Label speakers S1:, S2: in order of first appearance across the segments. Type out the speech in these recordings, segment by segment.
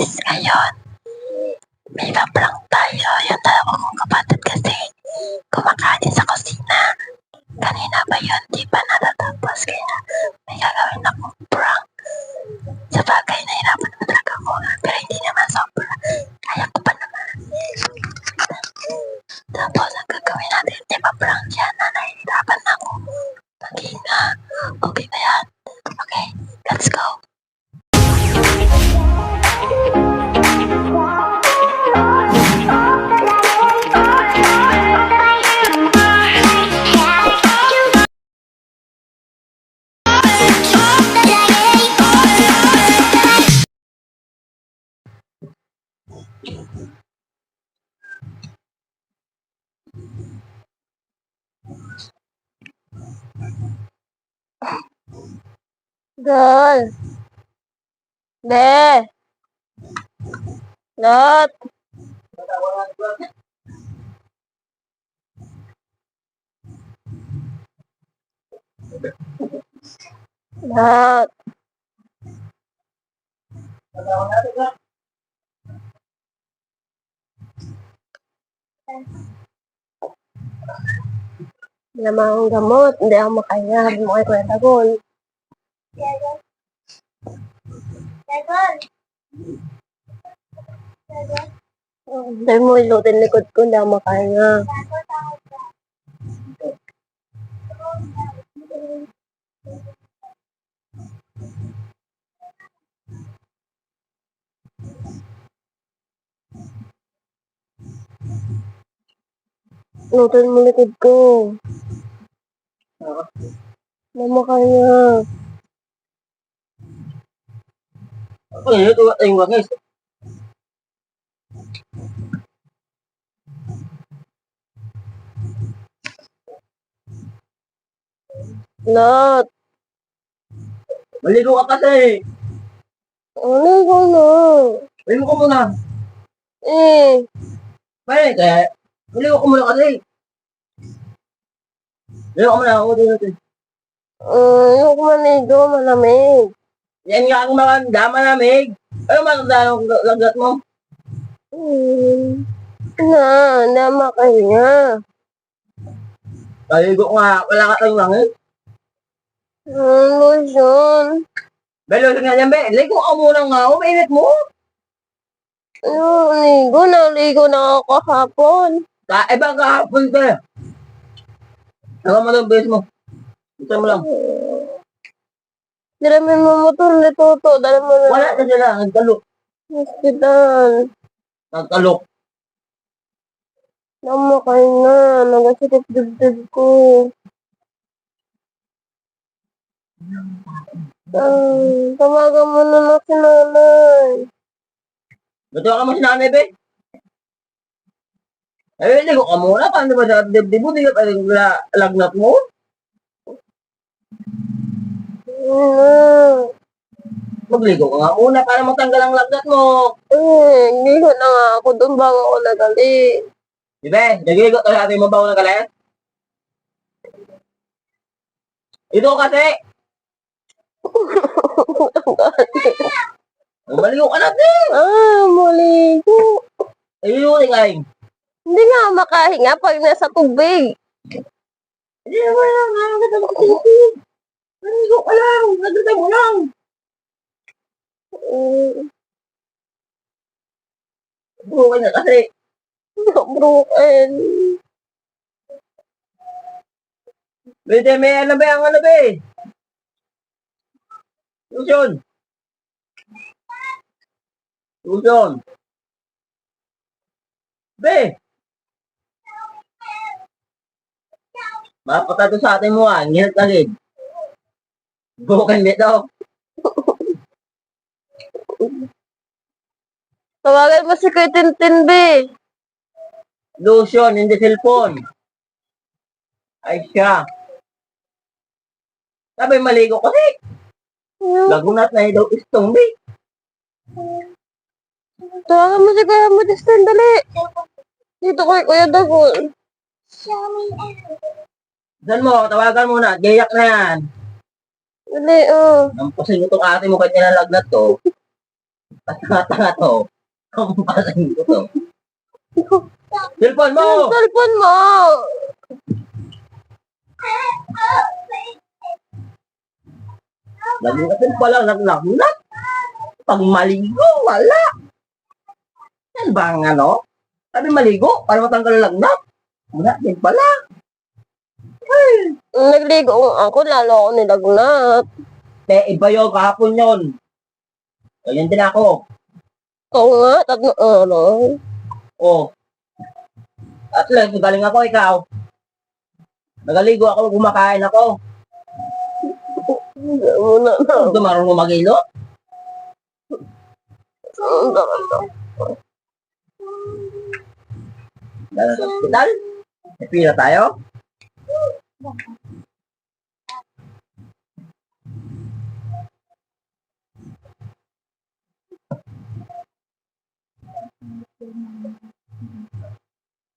S1: guys, ngayon, may pa-prank tayo. Yung dalawa kong kapatid kasi kumakain sa kusina. Kanina pa yun, di pa natatapos. Kaya may gagawin akong prank. Sa bagay, nahirapan naman talaga ako. Pero hindi naman sobra. Kaya ko pa naman. Tapos, ang gagawin natin, di pa prank yan na nahihirapan ako. Mag-ina. Okay ba yan? Okay, let's go. Girl. Be. Lot. Lot. Hindi naman akong gamot. Hindi ako makahinga. Hindi mo kayo kwenta ko. Dahil mo ilutin likod ko, hindi ako makahinga. Ilutin mo likod ko. Hindi ako makahinga.
S2: Ay, ito ay guys.
S1: Lot.
S2: Maligo ka kasi.
S1: Ano ko na?
S2: Maligo ka muna. Pwede kaya. Maligo ka muna kasi. Maligo ka muna ako dito.
S1: Ayoko maligo, malamig.
S2: Yan nga ang maganda, malamig. Ano maganda ang lagat mo?
S1: Hindi ako makahinga.
S2: Maligo nga, wala ka tayong langit.
S1: Lotion.
S2: Belo nga yan, be. Ligo ka muna nga, umainit mo.
S1: Naligo na ako kahapon.
S2: Ibang kahapon ka. Saka mo lang, base mo. Ito mo lang.
S1: Dalamin mo motor ni Toto. Dalamin mo na.
S2: Wala ka sila, nagkalok.
S1: Hospital.
S2: Nagkalok.
S1: Namakahinga. Nagasikip dibdib ko. Tawagan mo na si nanay.
S2: Ba't ka mo si nanay, be? Ay, ligo ka muna. Paano ba sa dibdib mo? Di ka paling lagnat mo? Magligo ka nga muna para matanggal ang lagnat mo.
S1: Ligo na nga ako doon bago ako nagali.
S2: Dibe? Nagligo tayo sa ating mabaw na galit. Ito kasi. Maligo ka natin.
S1: Maligo.
S2: Ayun, ingay.
S1: Hindi nga makahinga pag nasa tubig.
S2: Hindi naman lang. Maligo ka lang. Nagdata mo lang. Broken na kasi.
S1: Broken.
S2: Pwede, may ano ba ang ano ba eh? Lucion. Lucion. Be. Mapatado sa atin mo ah. Ngihat agad. Broken dito.
S1: Tawagan mo si Kuya Tintin, be.
S2: Lucion, hindi cellphone. Ay siya. Sabi maligo kasi. Lagunat na daw istong be.
S1: Tawagan mo si Kuya Modestin, dali. Dito kay Kuya Dagol.
S2: Saan mo? Tawagan mo na. Gayak na yan.
S1: Dali,
S2: Nampusing itong ate mo kanya na lagnat to. Tanga-tanga to. Ang pasang ko to. Cellphone mo!
S1: Yung cellphone mo!
S2: Lagnatin pa lang, lagnat. Pag maligo, wala. Yan ba ang ano? Sabi maligo, para matanggal ang lagnat. Wala din pala.
S1: Nagligo ako, lalo ako nilagnat.
S2: Iba yun, kahapon yun. Ganyan din ako.
S1: Oo nga, 3 araw.
S2: Oh. At least, galing ako, ikaw. Nagaligo ako, kumakain ako.
S1: Muna na.
S2: Hindi marunong magilo.
S1: Ang ganda.
S2: Dahil sa hospital. Pila tayo.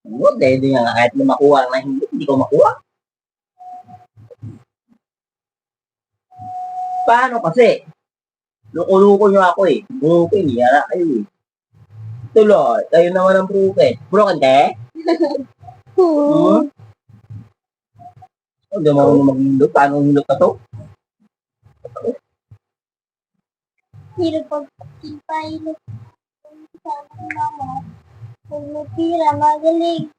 S2: Good, hindi nga kahit na makuha na hindi ko makuha. Paano kasi? Luko-luko nyo ako eh. Broken, yara kayo eh. Tuloy, kayo naman ang broken. Broken ka eh? Hmm? Hindi marunong mag-hindot. Paano hindot na to?
S3: Pero pag ipahilot sa mama, kung matira, magaling.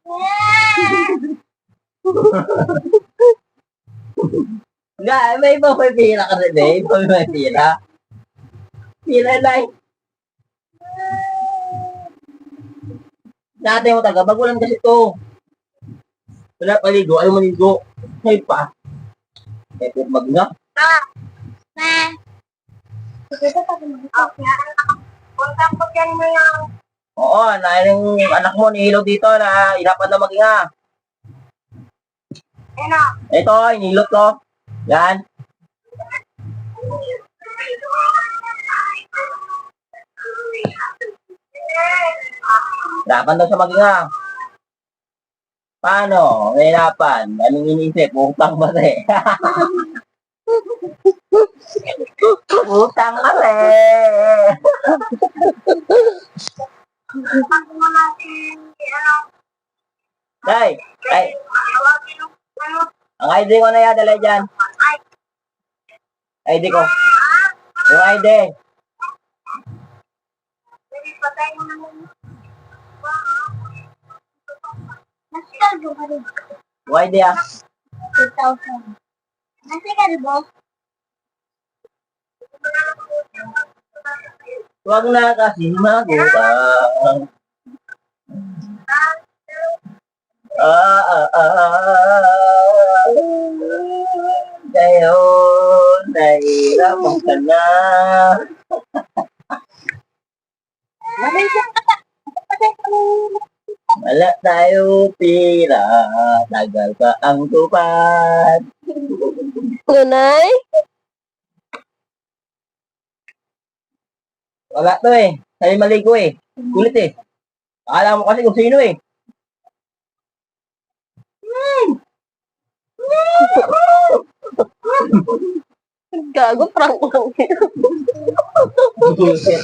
S2: Nga, may iba may pila ka rin eh. Iba may pila. Pila lang. Dati mo taga, bagulan kasi to. Wala paligo, ayaw maligo. Ngayon pa. Kaya mag-nga.
S3: Ito pag punta po dyan mo yung
S2: Oo, yung anak mo nihilo dito na hirapan na mag-nga.
S3: ano,
S2: Ito, inilot ko. Yan. Hirapan daw siya mag-nga. Paano? Nahirapan. Anong iniisip? Utang ba eh? Utang ka eh.
S3: pag mo natin, ano,
S2: Day, ay,
S3: tawagin yung, ano,
S2: ang ID ko na yan, dala dyan. ID ko. Yung ID.
S3: pwede patay mo naman. Nasikalbo ka rin.
S2: Yung ID ah.
S3: 2,000. Nasikalbo?
S2: Huwag na kasi magutang. Ngayon, nahirapan ka na. Wala tayo pira, tagal pa ang tupad.
S1: Nanay?
S2: Wala to eh. Sabi maligo eh. Kulit eh. Akala mo kasi kung sino eh.
S1: Gago, prank lang yun.
S2: Bullshit.